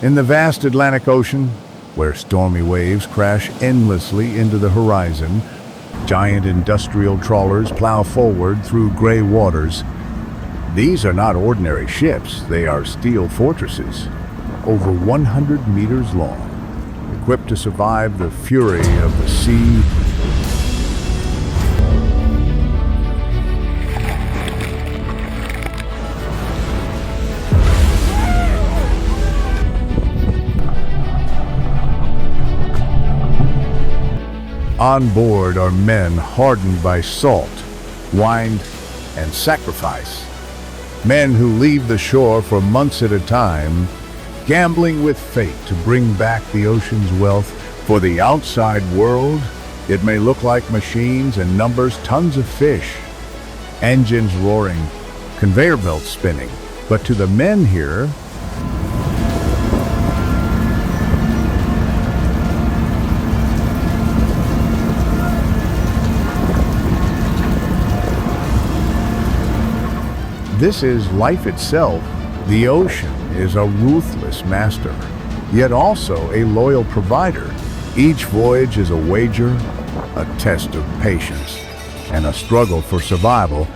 In the vast Atlantic Ocean, where stormy waves crash endlessly into the horizon, giant industrial trawlers plow forward through gray waters. These are not ordinary ships, they are steel fortresses, over 100 meters long, equipped to survive the fury of the sea. On board are men hardened by salt, wine, and sacrifice. Men who leave the shore for months at a time, gambling with fate to bring back the ocean's wealth. For the outside world, it may look like machines and numbers, tons of fish, engines roaring, conveyor belts spinning. But to the men here, this is life itself. The ocean is a ruthless master, yet also a loyal provider. Each voyage is a wager, a test of patience, and a struggle for survival.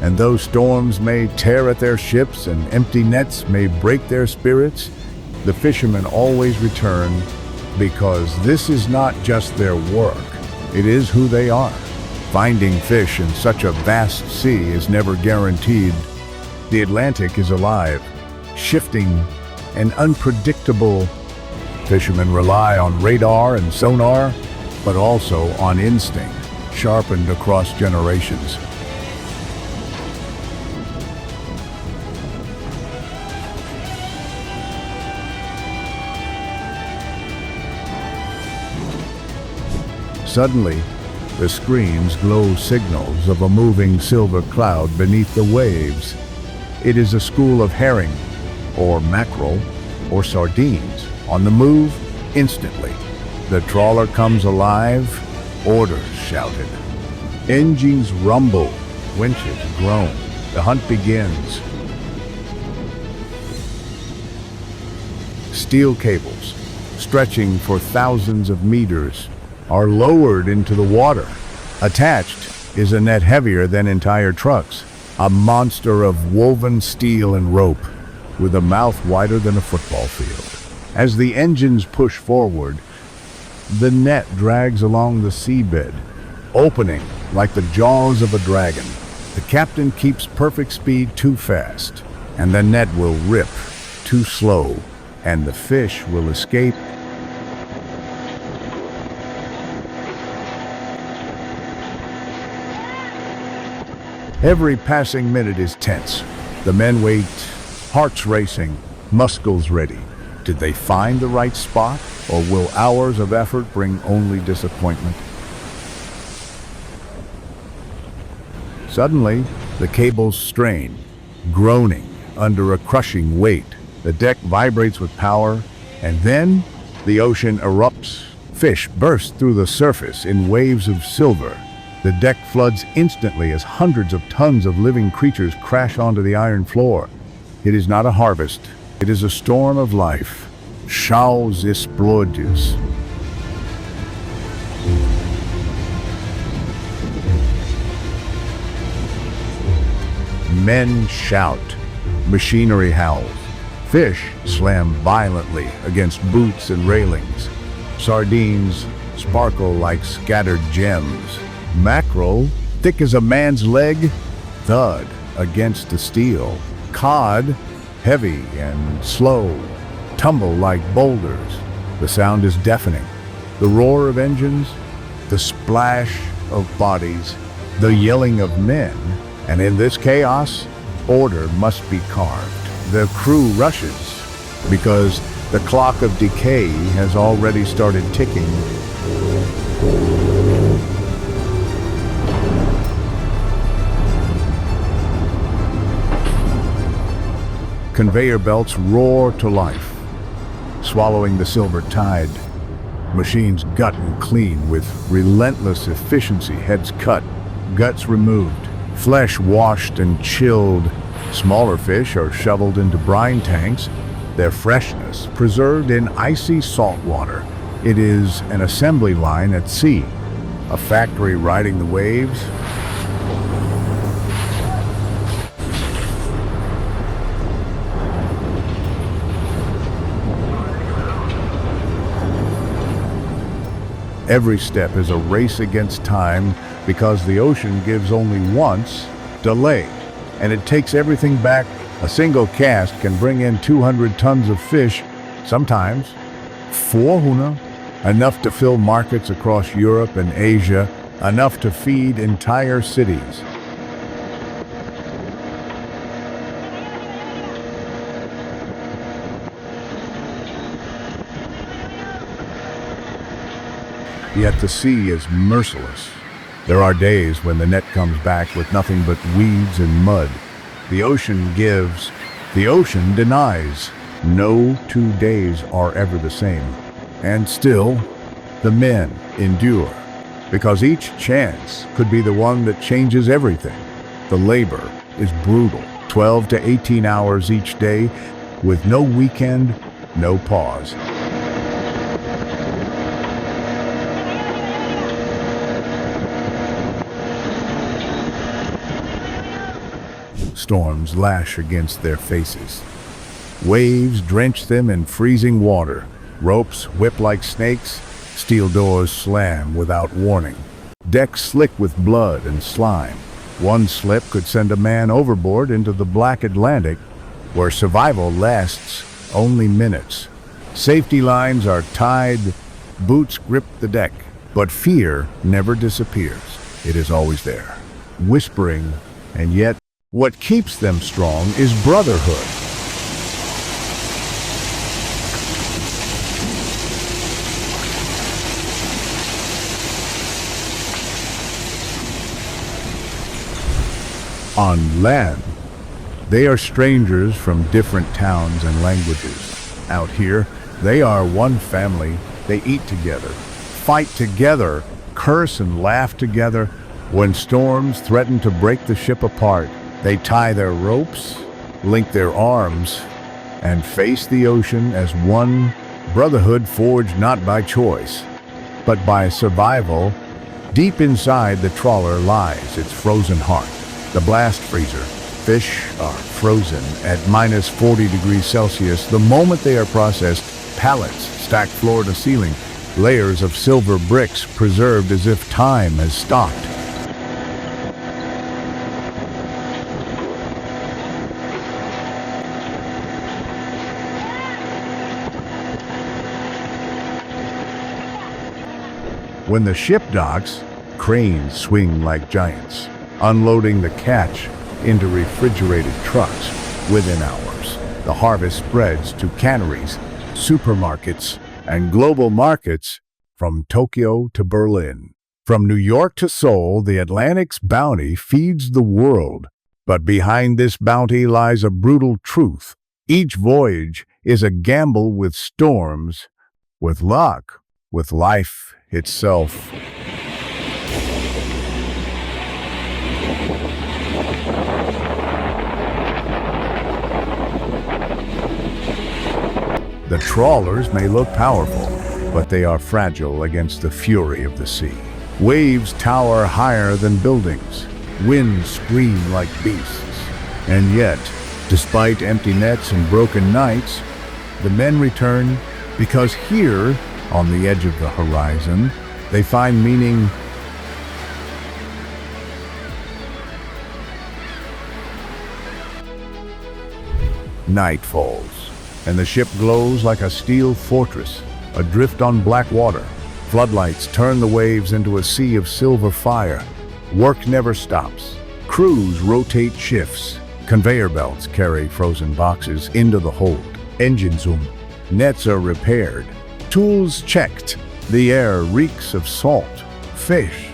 And though storms may tear at their ships and empty nets may break their spirits, the fishermen always return, because this is not just their work, it is who they are. Finding fish in such a vast sea is never guaranteed. The Atlantic is alive, shifting, and unpredictable. Fishermen rely on radar and sonar, but also on instinct, sharpened across generations. Suddenly, the screens glow signals of a moving silver cloud beneath the waves. It is a school of herring, or mackerel, or sardines, on the move instantly. The trawler comes alive, orders shouted. Engines rumble, winches groan. The hunt begins. Steel cables, stretching for thousands of meters, are lowered into the water. Attached is a net heavier than entire trucks, a monster of woven steel and rope, with a mouth wider than a football field. As the engines push forward, the net drags along the seabed, opening like the jaws of a dragon. The captain keeps perfect speed too fast, and the net will rip too slow, and the fish will escape. Every passing minute is tense. The men wait, hearts racing, muscles ready. Did they find the right spot, or will hours of effort bring only disappointment? Suddenly, the cables strain, groaning under a crushing weight. The deck vibrates with power, and then the ocean erupts. Fish burst through the surface in waves of silver. The deck floods instantly as hundreds of tons of living creatures crash onto the iron floor. It is not a harvest, it is a storm of life. Chaos explodes. Men shout, machinery howls. Fish slam violently against boots and railings. Sardines sparkle like scattered gems. Mackerel, thick as a man's leg, thud against the steel. Cod, heavy and slow, tumble like boulders. The sound is deafening. The roar of engines, the splash of bodies, the yelling of men. And in this chaos, order must be carved. The crew rushes because the clock of decay has already started ticking. Conveyor belts roar to life, swallowing the silver tide. Machines gut and clean with relentless efficiency, heads cut, guts removed, flesh washed and chilled. Smaller fish are shoveled into brine tanks, their freshness preserved in icy salt water. It is an assembly line at sea, a factory riding the waves. Every step is a race against time because the ocean gives only once delay, and it takes everything back. A single cast can bring in 200 tons of fish, sometimes 400, enough to fill markets across Europe and Asia, enough to feed entire cities. Yet the sea is merciless. There are days when the net comes back with nothing but weeds and mud. The ocean gives, the ocean denies. No 2 days are ever the same. And still, the men endure, because each chance could be the one that changes everything. The labor is brutal, 12 to 18 hours each day, with no weekend, no pause. Storms lash against their faces. Waves drench them in freezing water. Ropes whip like snakes. Steel doors slam without warning. Decks slick with blood and slime. One slip could send a man overboard into the black Atlantic, where survival lasts only minutes. Safety lines are tied, boots grip the deck, but fear never disappears. It is always there, whispering, and yet what keeps them strong is brotherhood. On land, they are strangers from different towns and languages. Out here, they are one family. They eat together, fight together, curse and laugh together. When storms threaten to break the ship apart, they tie their ropes, link their arms, and face the ocean as one brotherhood forged not by choice, but by survival. Deep inside the trawler lies its frozen heart, the blast freezer. Fish are frozen at minus 40 degrees Celsius. The moment they are processed, pallets stacked floor to ceiling, layers of silver bricks preserved as if time has stopped. When the ship docks, cranes swing like giants, unloading the catch into refrigerated trucks within hours. The harvest spreads to canneries, supermarkets, and global markets from Tokyo to Berlin. From New York to Seoul, the Atlantic's bounty feeds the world. But behind this bounty lies a brutal truth. Each voyage is a gamble with storms, with luck, with life itself. The trawlers may look powerful, but they are fragile against the fury of the sea. Waves tower higher than buildings. Winds scream like beasts. And yet, despite empty nets and broken nights, the men return because here, on the edge of the horizon, they find meaning. Night falls, and the ship glows like a steel fortress, adrift on black water. Floodlights turn the waves into a sea of silver fire. Work never stops. Crews rotate shifts. Conveyor belts carry frozen boxes into the hold. Engines zoom. Nets are repaired. Tools checked. The air reeks of salt, fish,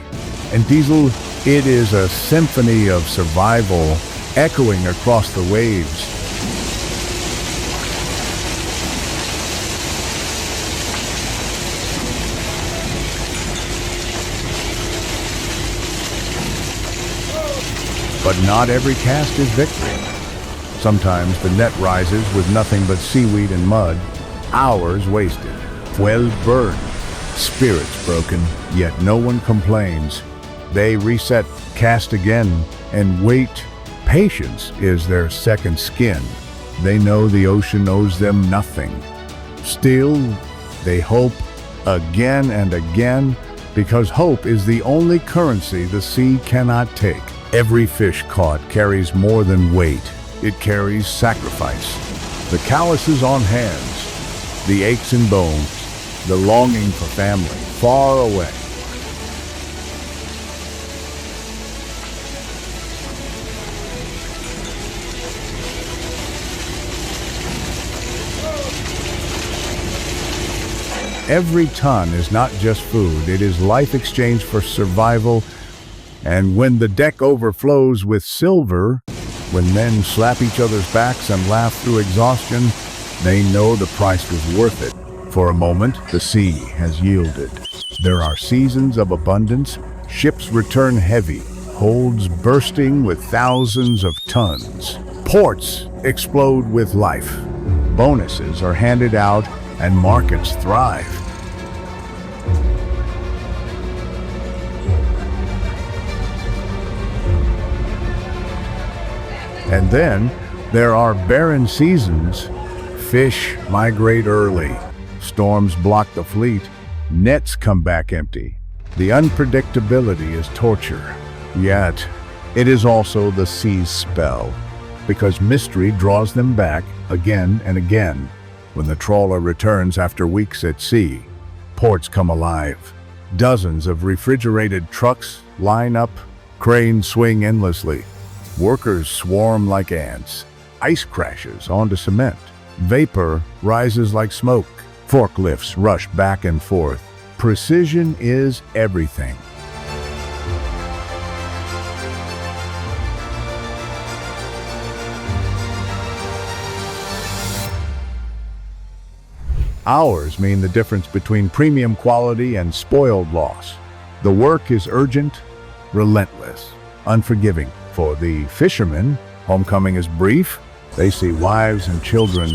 and diesel. It is a symphony of survival echoing across the waves. But not every cast is victory. Sometimes the net rises with nothing but seaweed and mud, hours wasted, well burned, spirits broken, yet no one complains. They reset, cast again, and wait. Patience is their second skin. They know the ocean owes them nothing. Still, they hope again and again, because hope is the only currency the sea cannot take. Every fish caught carries more than weight. It carries sacrifice. The calluses on hands, the aches in bones, the longing for family far away. Every ton is not just food, it is life exchanged for survival. And when the deck overflows with silver, when men slap each other's backs and laugh through exhaustion, they know the price was worth it. For a moment, the sea has yielded. There are seasons of abundance, ships return heavy, holds bursting with thousands of tons. Ports explode with life. Bonuses are handed out and markets thrive. And then there are barren seasons. Fish migrate early. Storms block the fleet. Nets come back empty. The unpredictability is torture. Yet, it is also the sea's spell, because mystery draws them back again and again. When the trawler returns after weeks at sea, ports come alive. Dozens of refrigerated trucks line up, cranes swing endlessly. Workers swarm like ants. Ice crashes onto cement. Vapor rises like smoke. Forklifts rush back and forth. Precision is everything. Hours mean the difference between premium quality and spoiled loss. The work is urgent, relentless, unforgiving. For the fishermen, homecoming is brief. They see wives and children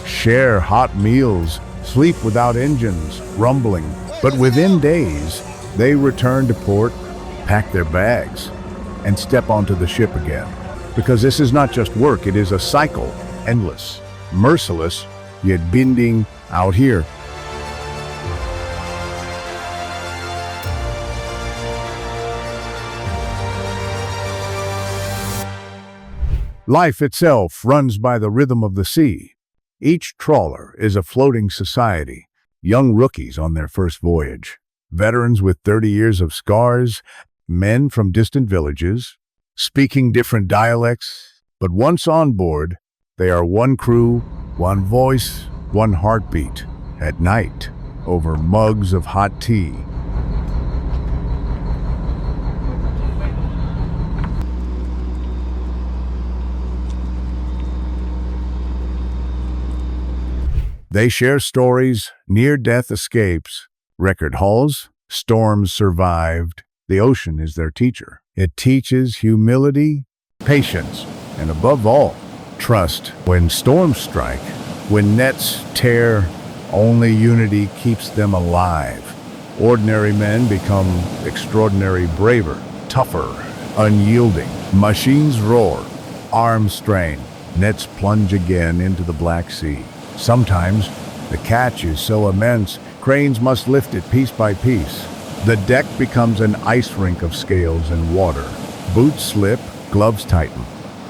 share hot meals, sleep without engines, rumbling. But within days, they return to port, pack their bags, and step onto the ship again. Because this is not just work, it is a cycle, endless, merciless, yet bending out here. Life itself runs by the rhythm of the sea. Each trawler is a floating society, young rookies on their first voyage, veterans with 30 years of scars, men from distant villages, speaking different dialects, but once on board, they are one crew, one voice, one heartbeat. At night, over mugs of hot tea, they share stories, near-death escapes, record hauls, storms survived. The ocean is their teacher. It teaches humility, patience, and above all, trust. When storms strike, when nets tear, only unity keeps them alive. Ordinary men become extraordinary braver, tougher, unyielding. Machines roar, arms strain, nets plunge again into the Black Sea. Sometimes the catch is so immense, cranes must lift it piece by piece. The deck becomes an ice rink of scales and water. Boots slip, gloves tighten,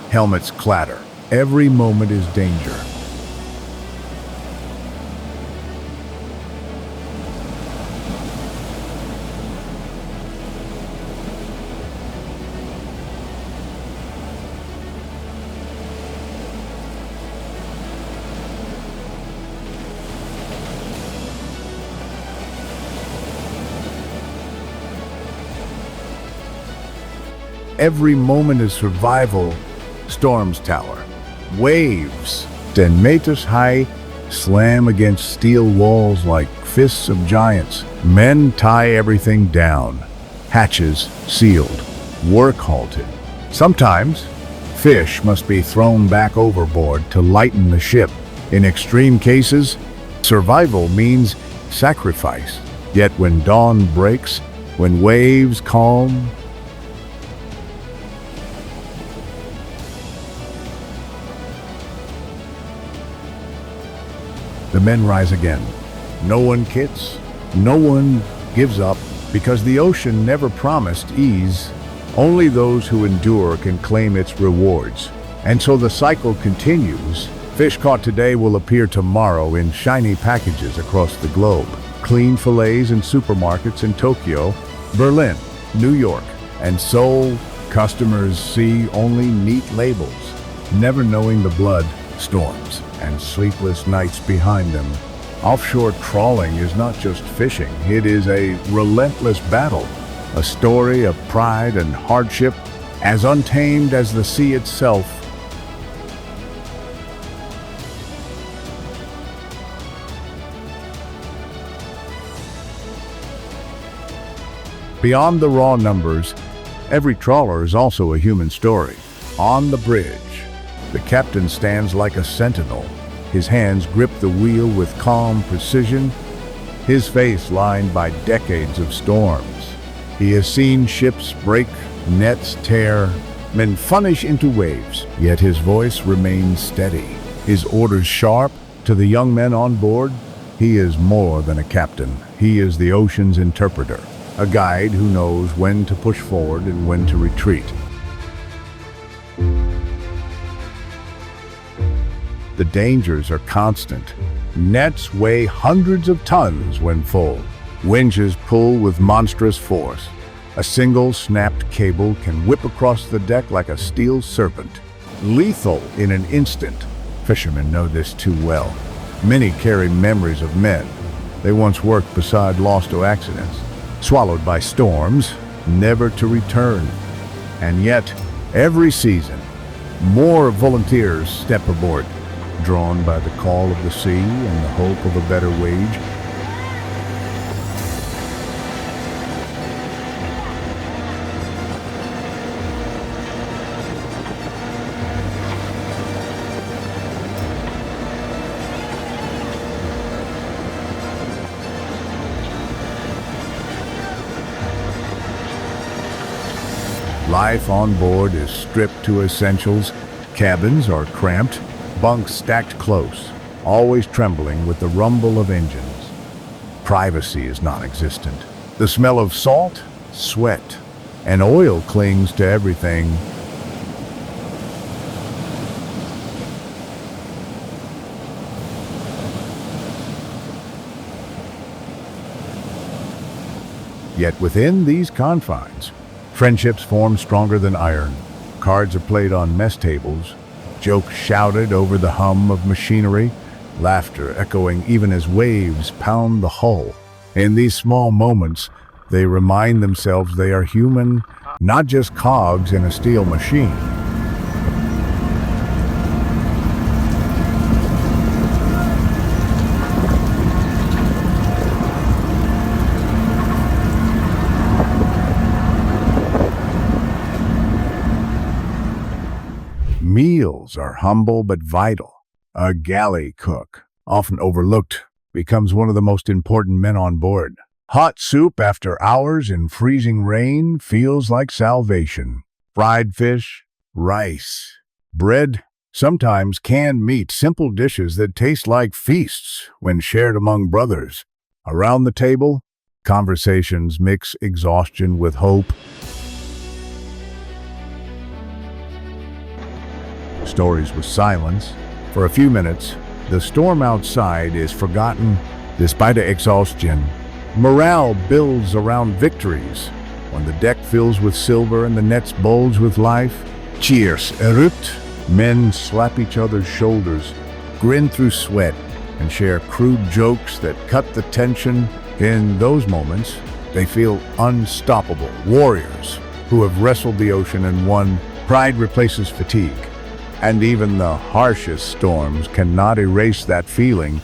helmets clatter. Every moment is danger. Every moment is survival. Storms tower. Waves, 10 meters high, slam against steel walls like fists of giants. Men tie everything down. Hatches sealed. Work halted. Sometimes, fish must be thrown back overboard to lighten the ship. In extreme cases, survival means sacrifice. Yet when dawn breaks, when waves calm, the men rise again. No one quits, no one gives up, because the ocean never promised ease. Only those who endure can claim its rewards. And so the cycle continues. Fish caught today will appear tomorrow in shiny packages across the globe. Clean fillets in supermarkets in Tokyo, Berlin, New York, and Seoul. Customers see only neat labels, never knowing the blood, storms, and sleepless nights behind them. Offshore trawling is not just fishing, it is a relentless battle, a story of pride and hardship, as untamed as the sea itself. Beyond the raw numbers, every trawler is also a human story. On the bridge, the captain stands like a sentinel. His hands grip the wheel with calm precision, his face lined by decades of storms. He has seen ships break, nets tear, men vanish into waves, yet his voice remains steady, his orders sharp. To the young men on board, he is more than a captain. He is the ocean's interpreter, a guide who knows when to push forward and when to retreat. The dangers are constant. Nets weigh hundreds of tons when full. Winches pull with monstrous force. A single snapped cable can whip across the deck like a steel serpent. Lethal in an instant. Fishermen know this too well. Many carry memories of men they once worked beside lost to accidents, swallowed by storms, never to return. And yet, every season, more volunteers step aboard, drawn by the call of the sea and the hope of a better wage. Life on board is stripped to essentials. Cabins are cramped, bunks stacked close, always trembling with the rumble of engines. Privacy is non-existent. The smell of salt, sweat, and oil clings to everything. Yet within these confines, friendships form stronger than iron. Cards are played on mess tables, jokes shouted over the hum of machinery, laughter echoing even as waves pound the hull. In these small moments, they remind themselves they are human, not just cogs in a steel machine. Meals are humble but vital. A galley cook, often overlooked, becomes one of the most important men on board. Hot soup after hours in freezing rain feels like salvation. Fried fish, rice, bread, sometimes canned meat, simple dishes that taste like feasts when shared among brothers. Around the table, conversations mix exhaustion with hope. Stories with silence. For a few minutes, the storm outside is forgotten. Despite exhaustion, morale builds around victories. When the deck fills with silver and the nets bulge with life, cheers erupt. Men slap each other's shoulders, grin through sweat, and share crude jokes that cut the tension. In those moments, they feel unstoppable warriors who have wrestled the ocean and won. Pride replaces fatigue. And even the harshest storms cannot erase that feeling.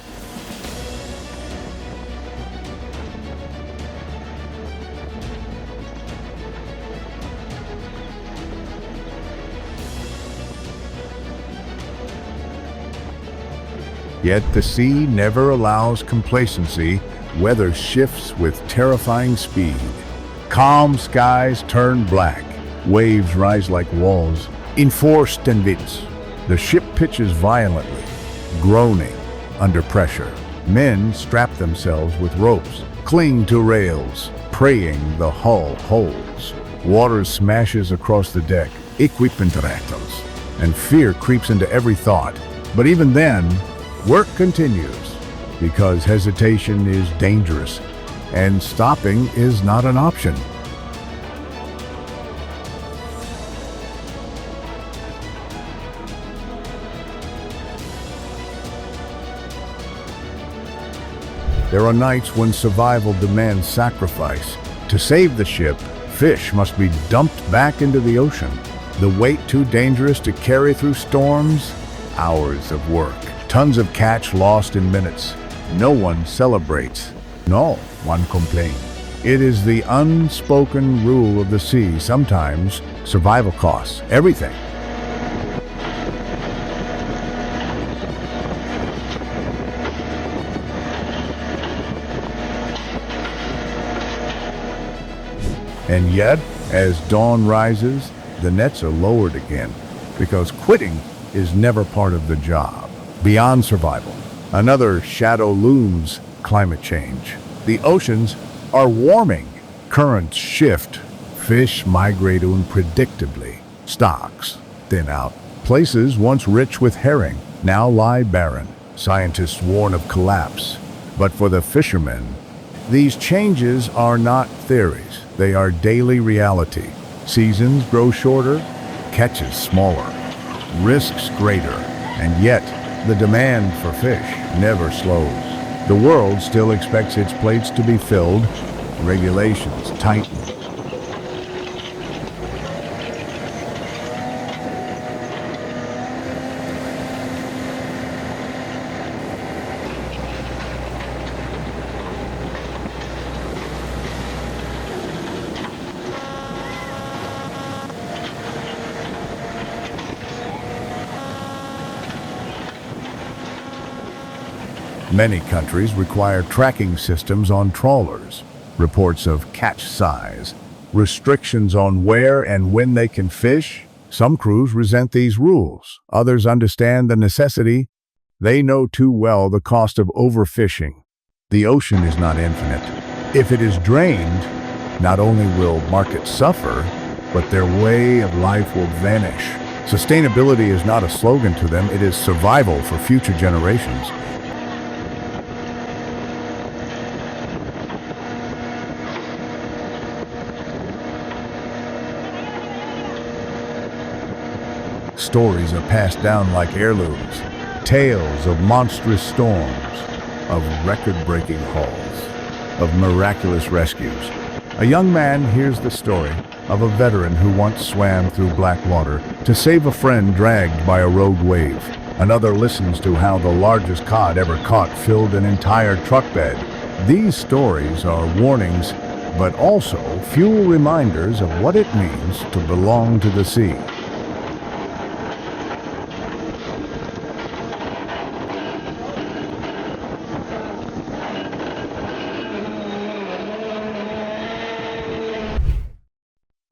Yet the sea never allows complacency. Weather shifts with terrifying speed. Calm skies turn black. Waves rise like walls. In Forstenwitz, the ship pitches violently, groaning under pressure. Men strap themselves with ropes, cling to rails, praying the hull holds. Water smashes across the deck, equipment rattles, and fear creeps into every thought. But even then, work continues, because hesitation is dangerous, and stopping is not an option. There are nights when survival demands sacrifice. To save the ship, fish must be dumped back into the ocean. The weight too dangerous to carry through storms? Hours of work. Tons of catch lost in minutes. No one celebrates. No one complains. It is the unspoken rule of the sea. Sometimes survival costs everything. And yet, as dawn rises, the nets are lowered again, because quitting is never part of the job. Beyond survival, another shadow looms: climate change. The oceans are warming. Currents shift. Fish migrate unpredictably. Stocks thin out. Places once rich with herring now lie barren. Scientists warn of collapse. But for the fishermen, these changes are not theories. They are daily reality. Seasons grow shorter, catches smaller, risks greater, and yet the demand for fish never slows. The world still expects its plates to be filled. Regulations tighten. Many countries require tracking systems on trawlers, reports of catch size, restrictions on where and when they can fish. Some crews resent these rules. Others understand the necessity. They know too well the cost of overfishing. The ocean is not infinite. If it is drained, not only will markets suffer, but their way of life will vanish. Sustainability is not a slogan to them. It is survival for future generations. Stories are passed down like heirlooms, tales of monstrous storms, of record-breaking hauls, of miraculous rescues. A young man hears the story of a veteran who once swam through black water to save a friend dragged by a rogue wave. Another listens to how the largest cod ever caught filled an entire truck bed. These stories are warnings, but also fuel reminders of what it means to belong to the sea.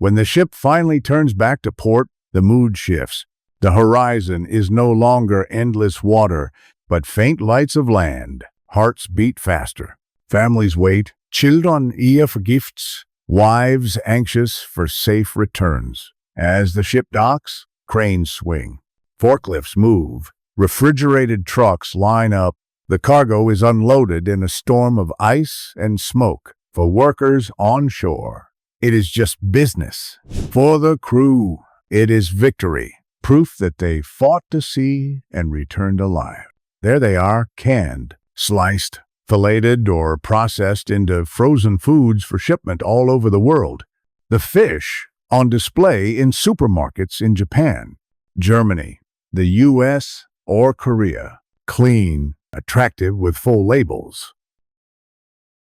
When the ship finally turns back to port, the mood shifts. The horizon is no longer endless water, but faint lights of land. Hearts beat faster. Families wait. Children ear for gifts. Wives anxious for safe returns. As the ship docks, cranes swing. Forklifts move. Refrigerated trucks line up. The cargo is unloaded in a storm of ice and smoke. For workers on shore, it is just business. For the crew, it is victory. Proof that they fought to sea and returned alive. There they are, canned, sliced, filleted, or processed into frozen foods for shipment all over the world. The fish on display in supermarkets in Japan, Germany, the US, or Korea. Clean, attractive with full labels.